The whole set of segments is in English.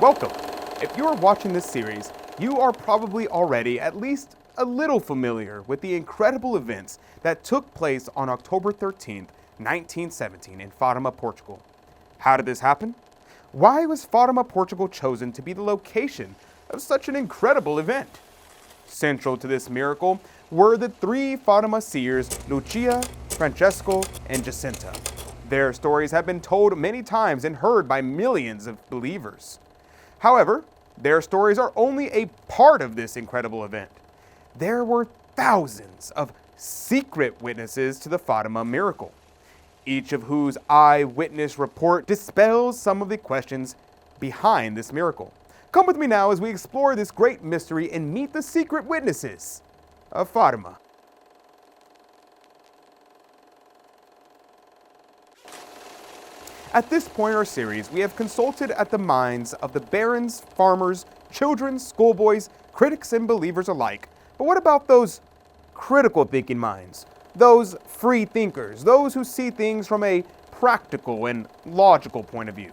Welcome. If you are watching this series, you are probably already at least a little familiar with the incredible events that took place on October 13th, 1917 in Fatima, Portugal. How did this happen? Why was Fatima, Portugal chosen to be the location of such an incredible event? Central to this miracle were the three Fatima Seers, Lucia, Fransisco, and Jacinta. Their stories have been told many times and heard by millions of believers. However, their stories are only a part of this incredible event. There were thousands of secret witnesses to the Fatima miracle, each of whose eyewitness report dispels some of the questions behind this miracle. Come with me now as we explore this great mystery and meet the secret witnesses of Fatima. At this point in our series, we have consulted at the minds of the barons, farmers, children, schoolboys, critics, and believers alike. But what about those critical thinking minds? Those free thinkers, those who see things from a practical and logical point of view.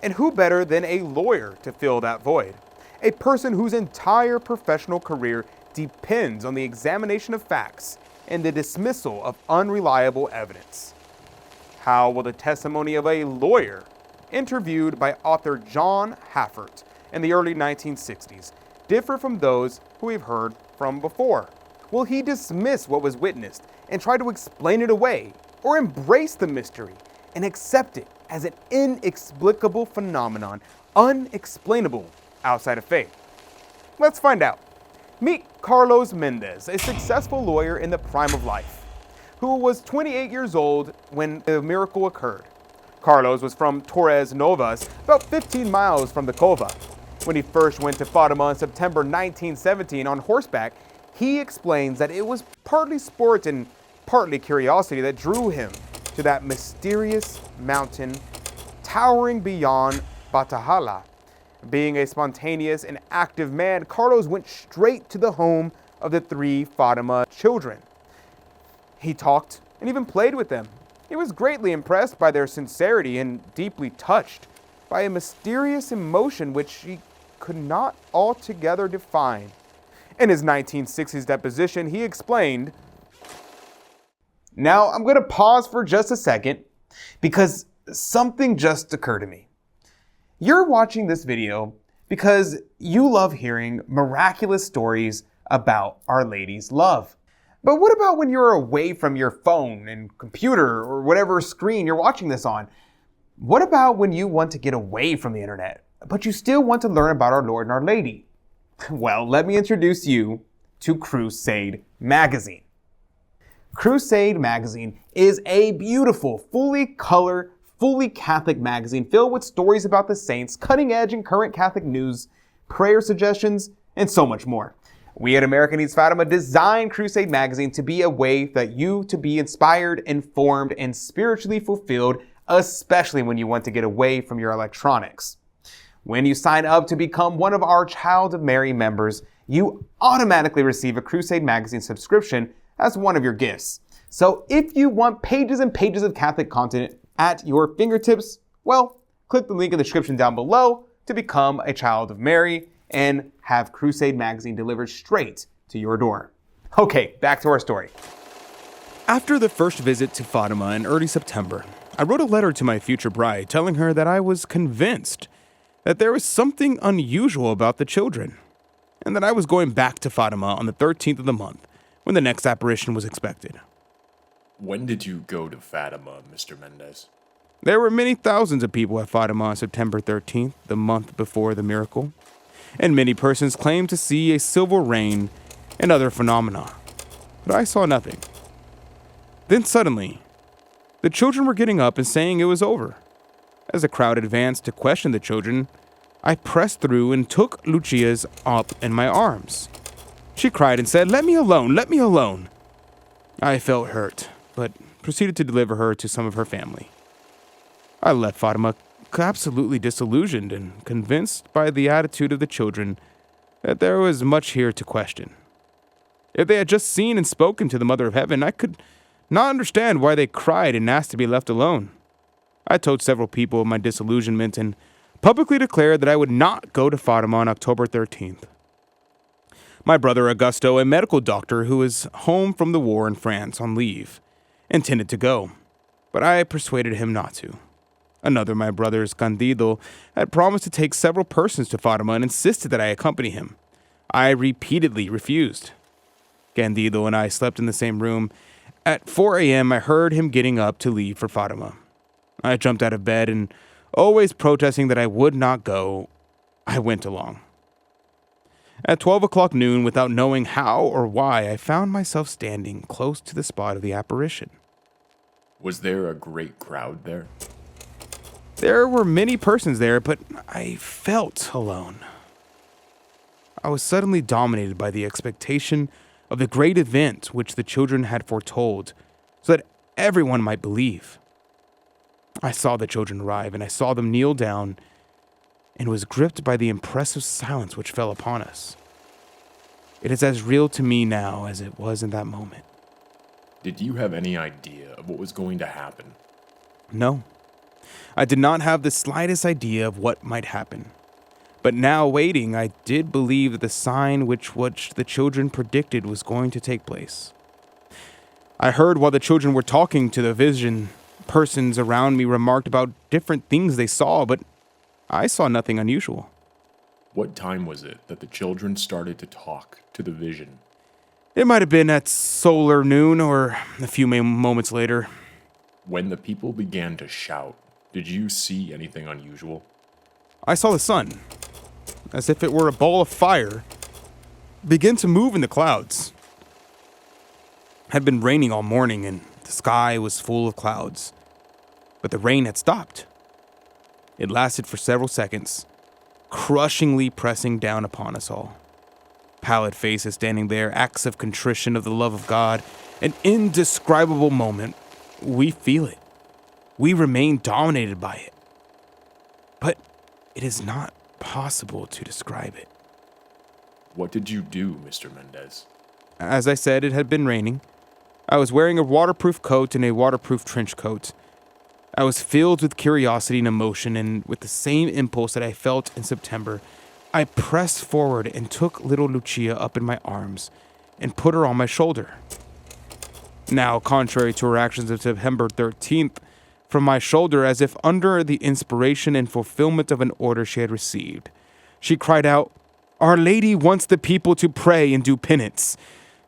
And who better than a lawyer to fill that void? A person whose entire professional career depends on the examination of facts and the dismissal of unreliable evidence. How will the testimony of a lawyer, interviewed by author John Haffert in the early 1960s, differ from those who we've heard from before? Will he dismiss what was witnessed and try to explain it away, or embrace the mystery and accept it as an inexplicable phenomenon, unexplainable outside of faith? Let's find out. Meet Carlos Mendez, a successful lawyer in the prime of life, who was 28 years old when the miracle occurred. Carlos was from Torres Novas, about 15 miles from the Cova. When he first went to Fatima in September 1917 on horseback, he explains that it was partly sport and partly curiosity that drew him to that mysterious mountain towering beyond Batahala. Being a spontaneous and active man, Carlos went straight to the home of the three Fatima children. He talked and even played with them. He was greatly impressed by their sincerity and deeply touched by a mysterious emotion which he could not altogether define. In his 1960s deposition, he explained, "Now I'm going to pause for just a second because something just occurred to me. You're watching this video because you love hearing miraculous stories about Our Lady's love. But what about when you're away from your phone and computer or whatever screen you're watching this on? What about when you want to get away from the internet, but you still want to learn about our Lord and Our Lady? Well, let me introduce you to Crusade Magazine. Crusade Magazine is a beautiful, fully color, fully Catholic magazine filled with stories about the saints, cutting edge and current Catholic news, prayer suggestions, and so much more. We at America Needs Fatima designed Crusade Magazine to be a way for you to be inspired, informed, and spiritually fulfilled, especially when you want to get away from your electronics. When you sign up to become one of our Child of Mary members, you automatically receive a Crusade Magazine subscription as one of your gifts. So if you want pages and pages of Catholic content at your fingertips, well, click the link in the description down below to become a Child of Mary and have Crusade Magazine delivered straight to your door. Okay, back to our story. After the first visit to Fatima in early September, I wrote a letter to my future bride telling her that I was convinced that there was something unusual about the children, and that I was going back to Fatima on the 13th of the month when the next apparition was expected. When did you go to Fatima, Mr. Mendez? There were many thousands of people at Fatima on September 13th, the month before the miracle, and many persons claimed to see a silver rain and other phenomena, but I saw nothing. Then suddenly, the children were getting up and saying it was over. As the crowd advanced to question the children, I pressed through and took Lucia's up in my arms. She cried and said, "Let me alone, let me alone." I felt hurt, but proceeded to deliver her to some of her family. I left Fatima absolutely disillusioned and convinced by the attitude of the children that there was much here to question. If they had just seen and spoken to the Mother of Heaven, I could not understand why they cried and asked to be left alone. I told several people of my disillusionment and publicly declared that I would not go to Fatima on October 13th. My brother Augusto, a medical doctor who is home from the war in France on leave, intended to go, but I persuaded him not to. Another, my brother's Candido, had promised to take several persons to Fatima and insisted that I accompany him. I repeatedly refused. Candido and I slept in the same room. At 4 a.m., I heard him getting up to leave for Fatima. I jumped out of bed and, always protesting that I would not go, I went along. At 12 o'clock noon, without knowing how or why, I found myself standing close to the spot of the apparition. Was there a great crowd there? There were many persons there, but I felt alone. I was suddenly dominated by the expectation of the great event which the children had foretold, so that everyone might believe. I saw the children arrive, and I saw them kneel down, and was gripped by the impressive silence which fell upon us. It is as real to me now as it was in that moment. Did you have any idea of what was going to happen? No, I did not have the slightest idea of what might happen. But now waiting, I did believe that the sign which the children predicted was going to take place. I heard while the children were talking to the vision, persons around me remarked about different things they saw, but I saw nothing unusual. What time was it that the children started to talk to the vision? It might have been at solar noon or a few moments later. When the people began to shout, did you see anything unusual? I saw the sun, as if it were a ball of fire, begin to move in the clouds. It had been raining all morning and the sky was full of clouds, but the rain had stopped. It lasted for several seconds, crushingly pressing down upon us all. Pallid faces standing there, acts of contrition of the love of God, an indescribable moment. We feel it. We remain dominated by it. But it is not possible to describe it. What did you do, Mr. Mendez? As I said, it had been raining. I was wearing a waterproof coat and a waterproof trench coat. I was filled with curiosity and emotion, and with the same impulse that I felt in September, I pressed forward and took little Lucia up in my arms and put her on my shoulder. Now, contrary to her actions of September 13th, from my shoulder, as if under the inspiration and fulfillment of an order she had received, she cried out, "Our Lady wants the people to pray and do penance."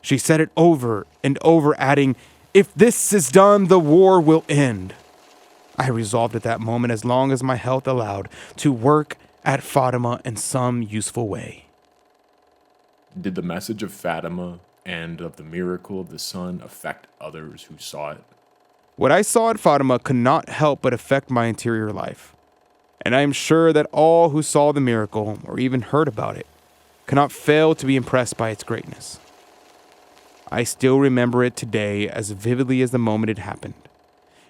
She said it over and over, adding, "If this is done, the war will end." I resolved at that moment, as long as my health allowed, to work at Fatima in some useful way. Did the message of Fatima and of the miracle of the sun affect others who saw it? What I saw at Fatima could not help but affect my interior life, and I am sure that all who saw the miracle, or even heard about it, cannot fail to be impressed by its greatness. I still remember it today as vividly as the moment it happened,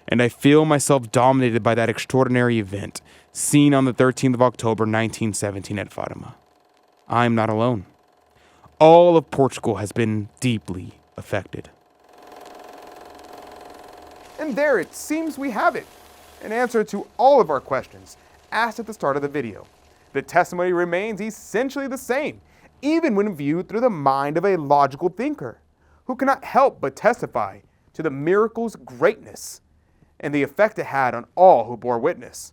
and I feel myself dominated by that extraordinary event seen on the 13th of October 1917 at Fatima. I am not alone. All of Portugal has been deeply affected. And there it seems we have it, an answer to all of our questions asked at the start of the video. The testimony remains essentially the same, even when viewed through the mind of a logical thinker, who cannot help but testify to the miracle's greatness and the effect it had on all who bore witness.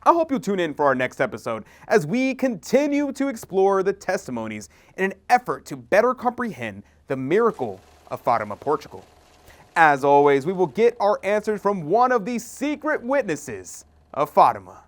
I hope you'll tune in for our next episode as we continue to explore the testimonies in an effort to better comprehend the miracle of Fatima, Portugal. As always, we will get our answers from one of the secret witnesses of Fatima.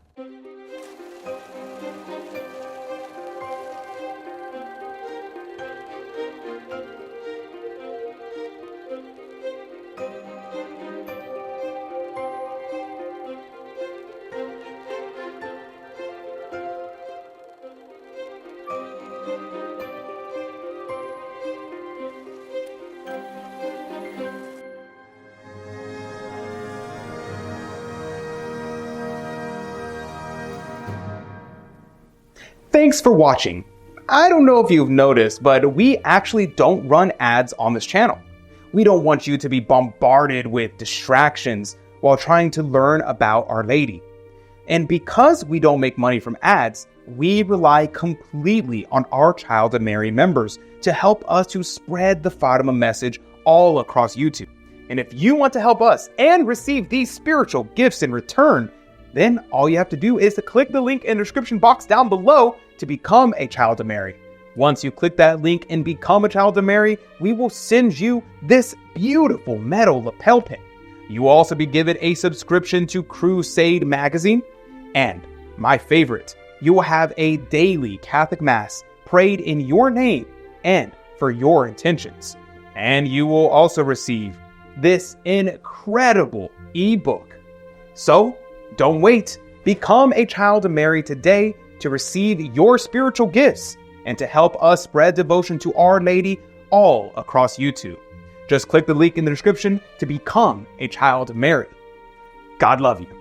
Thanks for watching. I don't know if you've noticed, but we actually don't run ads on this channel. We don't want you to be bombarded with distractions while trying to learn about Our Lady. And because we don't make money from ads, we rely completely on our Child of Mary members to help us to spread the Fatima message all across YouTube. And if you want to help us and receive these spiritual gifts in return, then all you have to do is to click the link in the description box down below to become a Child of Mary. Once you click that link and become a Child of Mary, we will send you this beautiful metal lapel pin. You will also be given a subscription to Crusade magazine. And my favorite, you will have a daily Catholic Mass prayed in your name and for your intentions. And you will also receive this incredible ebook. So don't wait. Become a Child of Mary today to receive your spiritual gifts and to help us spread devotion to Our Lady all across YouTube. Just click the link in the description to become a Child of Mary. God love you.